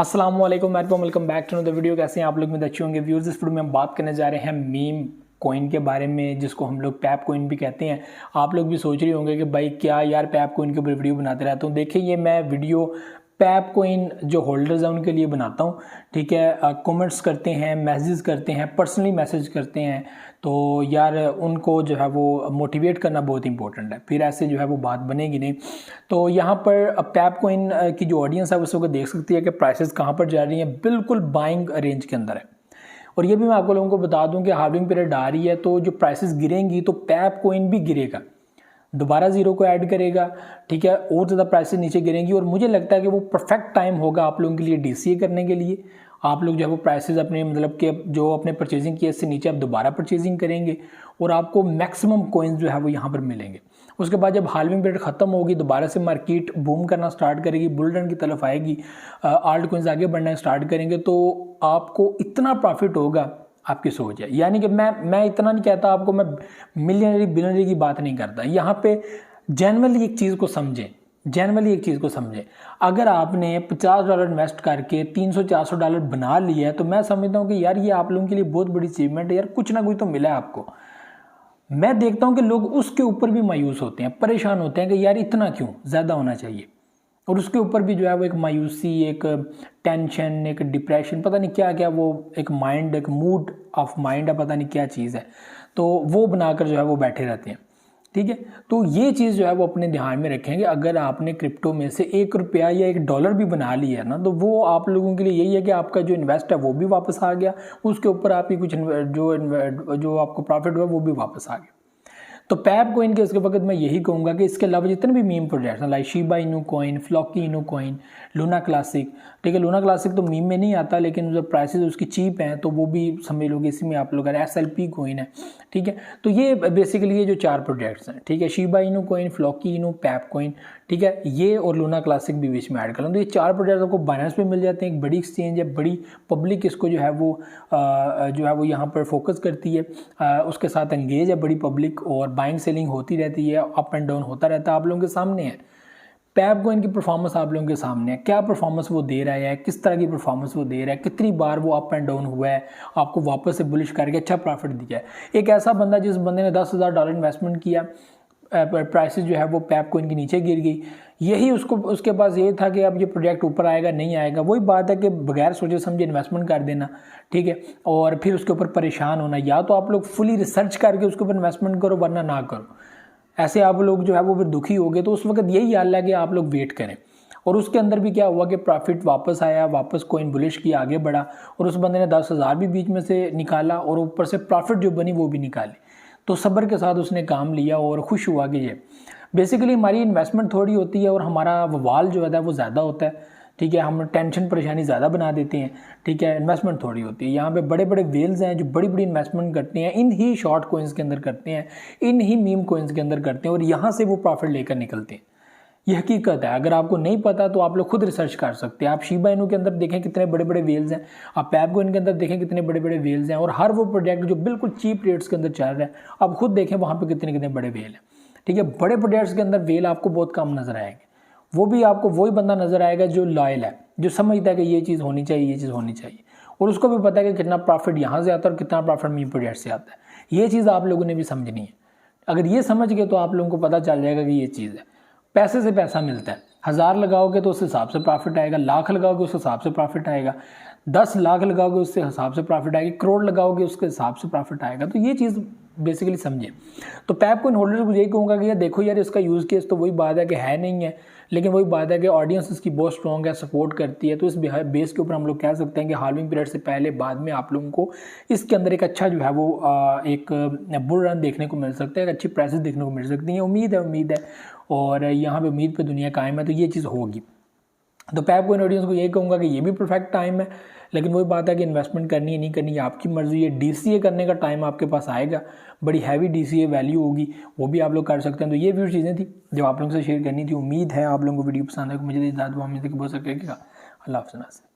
अस्सलाम वालेकुम, welcome back to the video. कैसे हैं आप लोग? में अच्छे होंगे व्यूअर्स। इस वीडियो में हम बात करने जा रहे हैं मीम कॉइन के बारे में, जिसको हम लोग पैप कॉइन भी कहते हैं। आप लोग भी सोच रहे होंगे कि भाई क्या यार पैप कॉइन के ऊपर वीडियो बनाते रहता हूँ। देखिए ये मैं वीडियो पैप कॉइन जो होल्डर्स हैं उनके लिए बनाता हूँ, ठीक है। कमेंट्स करते हैं, मैसेज करते हैं, पर्सनली मैसेज करते हैं, तो यार उनको जो है वो मोटिवेट करना बहुत इंपॉर्टेंट है, फिर ऐसे जो है वो बात बनेगी नहीं। तो यहाँ पर पैप कॉइन की जो ऑडियंस है उस वक्त देख सकती है कि प्राइसेस कहाँ पर जा रही हैं, बिल्कुल बाइंग रेंज के अंदर है। और ये भी मैं आपको लोगों को बता दूं कि हार्विंग पीरियड आ रही है, तो जो प्राइसेस गिरेंगी तो पैप कॉइन भी गिरेगा, दोबारा जीरो को ऐड करेगा, ठीक है, और ज़्यादा प्राइसेस नीचे गिरेंगी। और मुझे लगता है कि वो परफेक्ट टाइम होगा आप लोगों के लिए डीसीए करने के लिए। आप लोग जो है वो प्राइसेस अपने मतलब कि जो अपने परचेजिंग किए इससे नीचे आप दोबारा परचेजिंग करेंगे और आपको मैक्सिमम कॉइन्स जो है वो यहाँ पर मिलेंगे। उसके बाद जब हाल्विंग पीरियड खत्म होगी, दोबारा से मार्केट बूम करना स्टार्ट करेगी, बुल रन की तरफ आएगी, आल्ट कॉइन्स आगे बढ़ना स्टार्ट करेंगे, तो आपको इतना प्रॉफिट होगा, आपकी सोच है। यानी कि मैं इतना नहीं कहता आपको, मैं मिलियनरी बिलियनरी की बात नहीं करता। यहाँ पे जेन्युइनली एक चीज़ को समझें, जेन्युइनली एक चीज़ को समझें। अगर आपने $50 इन्वेस्ट करके $300-400 बना लिया है, तो मैं समझता हूँ कि यार ये आप लोगों के लिए बहुत बड़ी अचीवमेंट है। यार कुछ ना कुछ तो मिला है आपको। मैं देखता हूँ कि लोग उसके ऊपर भी मायूस होते हैं, परेशान होते हैं कि यार इतना क्यों, ज़्यादा होना चाहिए। और उसके ऊपर भी जो है वो एक मायूसी, एक टेंशन, एक डिप्रेशन, पता नहीं क्या क्या, वो एक माइंड, एक मूड ऑफ माइंड है, पता नहीं क्या चीज़ है, तो वो बनाकर जो है वो बैठे रहते हैं, ठीक है। तो ये चीज़ जो है वो अपने ध्यान में रखेंगे। अगर आपने क्रिप्टो में से $1 या $1 भी बना लिया है ना, तो वो आप लोगों के लिए यही है कि आपका जो इन्वेस्ट है वो भी वापस आ गया, उसके ऊपर आपकी कुछ जो आपको प्रॉफिट हुआ वो भी वापस आ गया। तो पैप कॉइन के इसके वक्त मैं यही कहूँगा कि इसके अलावा जितने भी मीम प्रोजेक्ट्स हैं, like Shiba Inu coin, Floki इनू कॉइन, लूना क्लासिक, ठीक है। लूना क्लासिक तो मीम में नहीं आता, लेकिन जो प्राइसेस उसकी चीप हैं तो वो भी समझ लोगे, इसी में आप लोग SLP कॉइन है, ठीक है। तो ये बेसिकली ये जो 4 प्रोजेक्ट्स हैं, ठीक है, शिबा इनू कॉइन, फ्लॉकी इनू, पैप कॉइन, ठीक है, ये और लूना क्लासिक भी बीच में ऐड कर लूँ। तो ये 4 प्रोजेक्ट्स आपको बाइनेंस पे मिल जाते हैं। एक बड़ी एक्सचेंज है, बड़ी पब्लिक इसको जो है वो यहाँ पर फोकस करती है, उसके साथ एंगेज है बड़ी पब्लिक, और बाइंग सेलिंग होती रहती है, अप एंड डाउन होता रहता है, आप लोगों के सामने है। पैप कॉइन की परफॉर्मेंस आप लोगों के सामने है, क्या परफॉर्मेंस वो दे रहा है, किस तरह की परफॉर्मेंस वो दे रहा है, कितनी बार वो अप एंड डाउन हुआ है, आपको वापस से बुलिश करके अच्छा प्रॉफिट दिया है। एक ऐसा बंदा जिस बंदे ने $10,000 इन्वेस्टमेंट किया, प्राइसेस जो है वो पैप कॉइन के नीचे गिर गई, यही उसके पास ये था कि अब ये प्रोजेक्ट ऊपर आएगा नहीं आएगा। वही बात है कि बगैर सोचे समझे इन्वेस्टमेंट कर देना, ठीक है, और फिर उसके ऊपर परेशान होना। या तो आप लोग फुली रिसर्च करके उसके ऊपर इन्वेस्टमेंट करो, वरना ना करो। ऐसे आप लोग जो है वो फिर दुखी हो गए। तो उस वक्त यही हाल है कि आप लोग वेट करें। और उसके अंदर भी क्या हुआ कि प्रॉफिट वापस आया, वापस कॉइन बुलिश किया, आगे बढ़ा, और उस बंदे ने 10,000 भी बीच में से निकाला, और ऊपर से प्रॉफिट जो बनी वो भी निकाली। तो सब्र के साथ उसने काम लिया और खुश हुआ कि ये बेसिकली हमारी इन्वेस्टमेंट थोड़ी होती है और हमारा ववाल जो है वो ज़्यादा होता है, ठीक है। हम टेंशन परेशानी ज़्यादा बना देते हैं, ठीक है, इन्वेस्टमेंट थोड़ी होती है। यहाँ पे बड़े बड़े वेल्स हैं जो बड़ी बड़ी इन्वेस्टमेंट करते हैं, इन ही शॉर्ट कॉइन्स के अंदर करते हैं, इन ही मीम कॉइन्स के अंदर करते हैं, और यहाँ से वो प्रॉफिट लेकर निकलते हैं। ये हकीकत है। अगर आपको नहीं पता तो आप लोग खुद रिसर्च कर सकते हैं। आप शिबा इनू के अंदर देखें कितने बड़े बड़े वेल्स हैं, आप पैप कॉइन के अंदर देखें कितने बड़े बड़े वेल्स हैं, और हर वो प्रोजेक्ट जो बिल्कुल चीप रेट्स के अंदर चल रहा है, आप खुद देखें वहाँ पे कितने कितने बड़े वेल हैं, ठीक है। बड़े प्रोजेक्ट्स के अंदर वेल आपको बहुत कम नजर आएंगे। वो भी आपको वही बंदा नजर आएगा जो लॉयल है, जो समझता है कि ये चीज़ होनी चाहिए, ये चीज़ होनी चाहिए, और उसको भी पता है कि कितना प्रॉफिट यहाँ से आता है और कितना प्रॉफिट मीम प्रोजेक्ट से आता है। ये चीज़ आप लोगों ने भी समझनी है। अगर ये समझ गए तो आप लोगों को पता चल जाएगा कि ये चीज़ है। पैसे से पैसा मिलता है। 1000 लगाओगे तो उस हिसाब से प्रॉफिट आएगा, लाख लगाओगे उस हिसाब से प्रॉफिट आएगा, 10 लाख लगाओगे उससे हिसाब से प्रॉफिट आएगी, करोड़ लगाओगे उसके हिसाब से प्रॉफिट आएगा। तो ये चीज़ बेसिकली समझे। तो पैप कॉइन होल्डर्स को यही कहूँगा कि यार देखो यार, इसका यूज़ केस तो वही बात है कि है नहीं है, लेकिन वही बात है कि ऑडियंस इसकी बहुत स्ट्रॉन्ग है, सपोर्ट करती है। तो इस बेस के ऊपर हम लोग कह सकते हैं कि हाल्विंग पीरियड से पहले बाद में आप लोगों को इसके अंदर एक अच्छा जो है वो एक बुल रन देखने को मिल सकता है, एक अच्छी प्राइसेस देखने को मिल सकती हैं। उम्मीद है, और यहाँ पे उम्मीद पे दुनिया कायम है, तो ये चीज़ होगी। तो पैप कॉइन ऑडियंस को यही कहूँगा कि ये भी परफेक्ट टाइम है, लेकिन वही बात है कि इन्वेस्टमेंट करनी है नहीं करनी है आपकी मर्जी है। डीसीए करने का टाइम आपके पास आएगा, बड़ी हैवी डीसीए वैल्यू होगी, वो भी आप लोग कर सकते हैं। तो ये भी चीज़ें थी जो आप लोगों से शेयर करनी थी। उम्मीद है आप लोगों को वीडियो पसंद है। मुझे इजाज़त, बहुत सकेगा। अल्लाह हाफ़िज़।